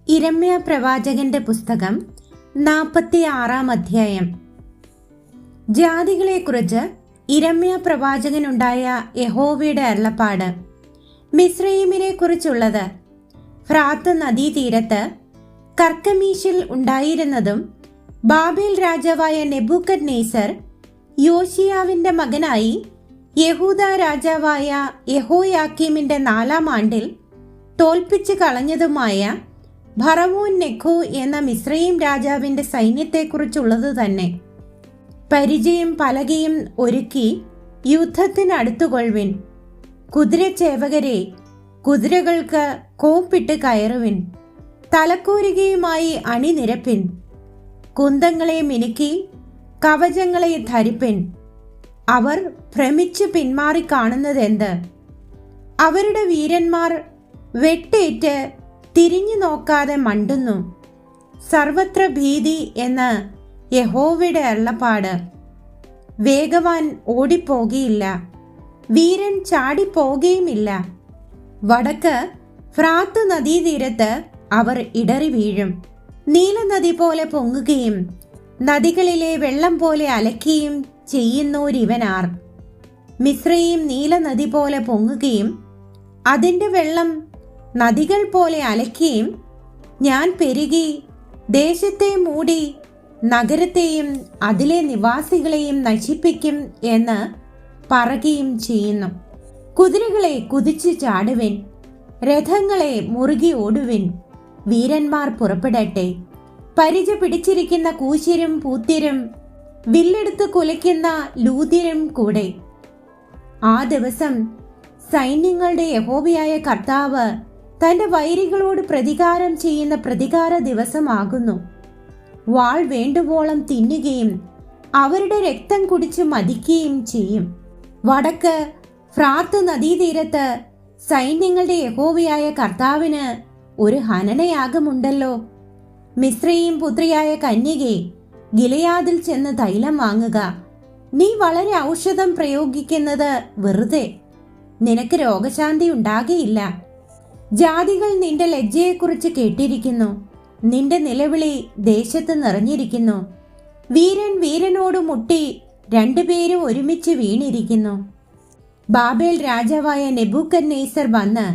ഇരമ്യാ പ്രവാചകന്റെ പുസ്തകം 46-ാം അധ്യായം. ജാതികളെക്കുറിച്ച് ഇരമ്യാ പ്രവാചകനുണ്ടായ യഹോവയുടെ അരുളപ്പാട്. മിസ്രയീമിനെ കുറിച്ചുള്ളത്. ഫ്രാത്ത് നദീതീരത്ത് കർക്കമീശിൽ ഉണ്ടായിരുന്നതും ബാബേൽ രാജാവായ നെബൂഖദ്നേസർ യോശിയാവിന്റെ മകനായി യഹൂദ രാജാവായ യഹോയാക്കീമിന്റെ 4-ാം ആണ്ടിൽ തോൽപ്പിച്ചു കളഞ്ഞതുമായ ഫറവോൻ നെഖോ എന്ന മിസ്രയീം രാജാവിന്റെ സൈന്യത്തെക്കുറിച്ചുള്ളത് തന്നെ. പരിചയം പലകയും ഒരുക്കി യുദ്ധത്തിനടുത്തുകൊള്ളുവിൻ. കുതിരച്ചേവകരെ, കുതിരകൾക്ക് കോപ്പിട്ട് കയറുവിൻ. തലക്കൂരികയുമായി അണിനിരപ്പിൻ. കുന്തങ്ങളെ മിനുക്കി കവചങ്ങളെ ധരിപ്പിൻ. അവർ ഭ്രമിച്ചു പിന്മാറി കാണുന്നതെന്ത്? അവരുടെ വീരന്മാർ വെട്ടേറ്റ് തിരിഞ്ഞു നോക്കാതെ മണ്ടുന്നു. സർവത്ര ഭീതി എന്ന് യഹോവയുടെ അരുളപ്പാട്. വേഗവാൻ ഓടിപ്പോകുകയില്ല, വീരൻ ചാടിപ്പോകുകയുമില്ല. വടക്ക് ഫ്രാത്ത് നദീതീരത്ത് അവർ ഇടറി വീഴും. നീലനദി പോലെ പൊങ്ങുകയും നദികളിലെ വെള്ളം പോലെ അലക്കുകയും ചെയ്യുന്നോരിവനാർ. മിസ്രയീം നീലനദി പോലെ പൊങ്ങുകയും അതിൻ്റെ വെള്ളം നദികൾ പോലെ അലക്കുകയും ഞാൻ പെരുകി ദേശത്തെ മൂടി നഗരത്തെയും അതിലെ നിവാസികളെയും നശിപ്പിക്കും എന്ന് പറയുകയും ചെയ്യുന്നു. കുതിരകളെ കുതിച്ചു ചാടുവിൻ, രഥങ്ങളെ മുറുകി ഓടുവിൻ. വീരന്മാർ പുറപ്പെടട്ടെ. പരിച പിടിച്ചിരിക്കുന്ന കൂശ്യരും പൂത്യരും വില്ലെടുത്ത് കുലയ്ക്കുന്ന ലൂദ്യരും കൂടെ. ആ ദിവസം സൈന്യങ്ങളുടെ യഹോവയായ കർത്താവ് തന്റെ വൈരികളോട് പ്രതികാരം ചെയ്യുന്ന പ്രതികാര ദിവസമാകുന്നു. വാൾ വേണ്ടുവോളം തിന്നുകയും അവരുടെ രക്തം കുടിച്ച് മതിക്കുകയും ചെയ്യും. വടക്ക് ഫ്രാത്ത് നദീതീരത്ത് സൈന്യങ്ങളുടെ യഹോവയായ കർത്താവിന് ഒരു ഹനനയാഗമുണ്ടല്ലോ. മിസ്രയീം പുത്രിയായ കന്യകെ, ഗിലെയാദിൽ ചെന്ന് തൈലം വാങ്ങുക. നീ വളരെ ഔഷധം പ്രയോഗിക്കുന്നത് വെറുതെ. നിനക്ക് രോഗശാന്തി ഉണ്ടാകുകയില്ല. ജാതികൾ നിന്റെ ലജ്ജയെക്കുറിച്ച് കേട്ടിരിക്കുന്നു. നിന്റെ നിലവിളി ദേശത്ത് നിറഞ്ഞിരിക്കുന്നു. വീരൻ വീരനോട് മുട്ടി, രണ്ടുപേരും ഒരുമിച്ച് വീണിരിക്കുന്നു. ബാബേൽ രാജാവായ നെബൂഖദ്നേസർ വന്ന്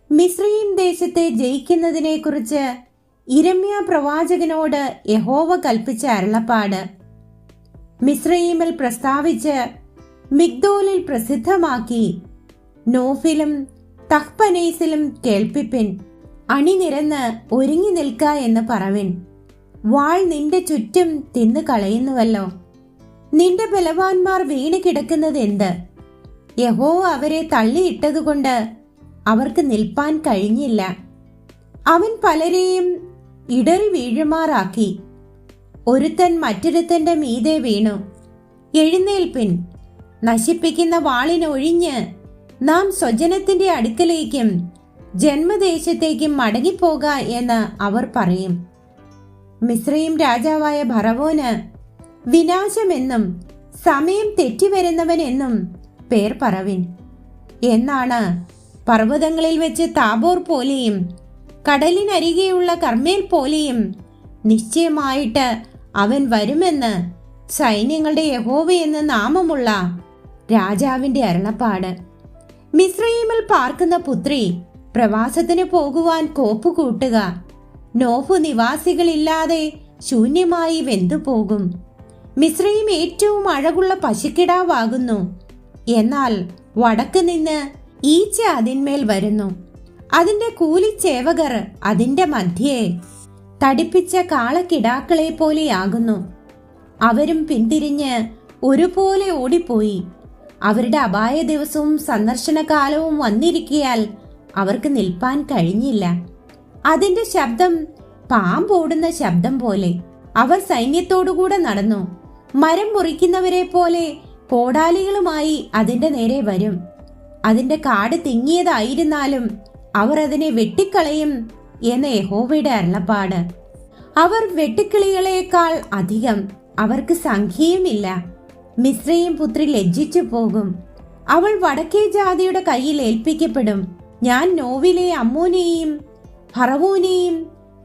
മിസ്രയീം ദേശത്തെ ജയിക്കുന്നതിനെക്കുറിച്ച് ഇരമ്യാ പ്രവാചകനോട് യഹോവ കൽപ്പിച്ച അരുളപ്പാട്. മിസ്രയീമിൽ പ്രസ്താവിച്ച് മിഗ്ദോലിൽ പ്രസിദ്ധമാക്കി. നോഫിലും തഹ്പനേസിലും കേൾപ്പിപ്പിൻ. അണിനിരന്ന് ഒരുങ്ങി നിൽക്ക എന്ന് പറവിൻ. വാൾ നിന്റെ ചുറ്റും തിന്നു കളയുന്നുവല്ലോ. നിന്റെ ബലവാന്മാർ വീണ് കിടക്കുന്നത് എന്ത്? യഹോവ അവരെ തള്ളിയിട്ടതുകൊണ്ട് അവർക്ക് നിൽപ്പാൻ കഴിഞ്ഞില്ല. അവൻ പലരെയും ഇടറി വീഴുമാറാക്കി. ഒരുത്തൻ മറ്റൊരുത്തന്റെ മീതെ വീണു. എഴുന്നേൽപ്പിൻ, നശിപ്പിക്കുന്ന വാളിനൊഴിഞ്ഞ് നാം സ്വജനത്തിന്റെ അടുക്കലേക്കും ജന്മദേശത്തേക്കും മടങ്ങിപ്പോക എന്ന് അവർ പറയും. മിസ്രയീം രാജാവായ ഫറവോന് വിനാശമെന്നും സമയം തെറ്റിവരുന്നവനെന്നും പേർ പറവിൻ. എന്നാണ് പർവ്വതങ്ങളിൽ വെച്ച് താബോർ പോലെയും കടലിനരികെയുള്ള കർമ്മേൽ പോലെയും നിശ്ചയമായിട്ട് അവൻ വരുമെന്ന് സൈന്യങ്ങളുടെ യഹോവയെന്ന് നാമമുള്ള രാജാവിന്റെ അരുളപ്പാട്. മിസ്രയീമിൽ പാർക്കുന്ന പുത്രി, പ്രവാസത്തിന് പോകുവാൻ കോപ്പുകൂട്ടുക. നോഫു നിവാസികളില്ലാതെ ശൂന്യമായി വെന്തുപോകും. മിസ്രയീം ഏറ്റവും അഴകുള്ള പശുക്കിടാവാകുന്നു. എന്നാൽ വടക്ക് നിന്ന് ഈച്ച അതിന്മേൽ വരുന്നു. അതിന്റെ കൂലിച്ചേവകർ അതിന്റെ മധ്യേ തടിപ്പിച്ച കാളക്കിടാക്കളെ പോലെയാകുന്നു. അവരും പിന്തിരിഞ്ഞ് ഒരുപോലെ ഓടിപ്പോയി. അവരുടെ അപായ ദിവസവും സന്ദർശനകാലവും വന്നിരിക്കയാൽ അവർക്ക് നിൽപ്പാൻ കഴിഞ്ഞില്ല. അതിന്റെ ശബ്ദം പാമ്പോടുന്ന ശബ്ദം പോലെ. അവർ സൈന്യത്തോടുകൂടെ നടന്നു. മരം മുറിക്കുന്നവരെ പോലെ കോടാലികളുമായി അതിന്റെ നേരെ വരും. അതിന്റെ കാട് തിങ്ങിയതായിരുന്നാലും അവർ അതിനെ വെട്ടിക്കളയും എന്ന യഹോവയുടെ അരുളപ്പാട്. അവർ വെട്ടുക്കിളികളേക്കാൾ അധികം, അവർക്ക് സംഖ്യയുമില്ല. മിസ്രയീം പുത്രി ലജ്ജിച്ചു പോകും. അവൾ വടക്കേ ജാതിയുടെ കയ്യിൽ ഏൽപ്പിക്കപ്പെടും. ഞാൻ നോവിലെ അമ്മോനെയും ഫറവോനെയും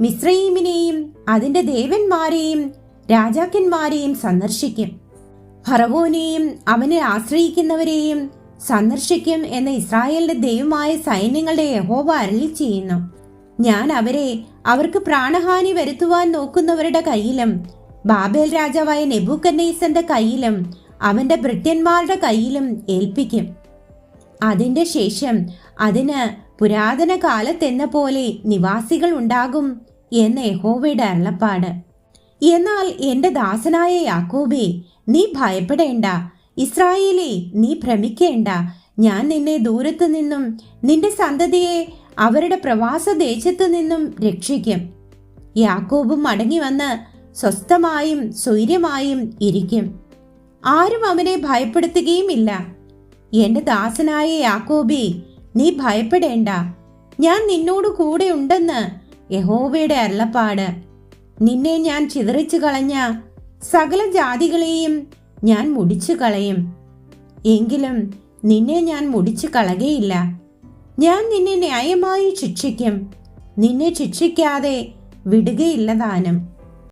മിസ്രയീമിനെയും അതിന്റെ ദേവന്മാരെയും രാജാക്കന്മാരെയും സന്ദർശിക്കും. ഫറവോനെയും അവനെ ആശ്രയിക്കുന്നവരെയും സന്ദർശിക്കും എന്ന് ഇസ്രായേലിന്റെ ദൈവമായ സൈന്യങ്ങളുടെ യഹോവ അരുളി ചെയ്യുന്നു. ഞാൻ അവരെ അവർക്ക് പ്രാണഹാനി വരുത്തുവാൻ നോക്കുന്നവരുടെ കയ്യിലും ബാബേൽ രാജാവായ നെബൂഖദ്നേസറിന്റെ കയ്യിലും അവന്റെ ഭൃത്യന്മാരുടെ കയ്യിലും ഏൽപ്പിക്കും. അതിന്റെ ശേഷം അതിന് പുരാതന കാലത്തെന്ന പോലെ നിവാസികൾ ഉണ്ടാകും എന്ന് യഹോവയുടെ അരുളപ്പാട്. എന്നാൽ എന്റെ ദാസനായ യാക്കോബേ, നീ ഭയപ്പെടേണ്ട. ഇസ്രായേലേ, നീ ഭ്രമിക്കേണ്ട. ഞാൻ നിന്നെ ദൂരത്തു നിന്നും നിന്റെ സന്തതിയെ അവരുടെ പ്രവാസദേശത്തു നിന്നും രക്ഷിക്കും. യാക്കോബും മടങ്ങി വന്ന് സ്വസ്ഥമായും സ്വൈര്യമായും ഇരിക്കും. ആരും അവനെ ഭയപ്പെടുത്തുകയുമില്ല. എന്റെ ദാസനായ യാക്കോബേ, നീ ഭയപ്പെടേണ്ട. ഞാൻ നിന്നോട് കൂടെ ഉണ്ടെന്ന് യഹോവയുടെ അരുളപ്പാട്. നിന്നെ ഞാൻ ചിതറിച്ചു കളഞ്ഞ സകല ജാതികളെയും ഞാൻ മുടിച്ചു കളയും. എങ്കിലും നിന്നെ ഞാൻ മുടിച്ചു കളകയില്ല. ഞാൻ നിന്നെ ന്യായമായി ശിക്ഷിക്കും. നിന്നെ ശിക്ഷിക്കാതെ വിടുകയില്ല താനും.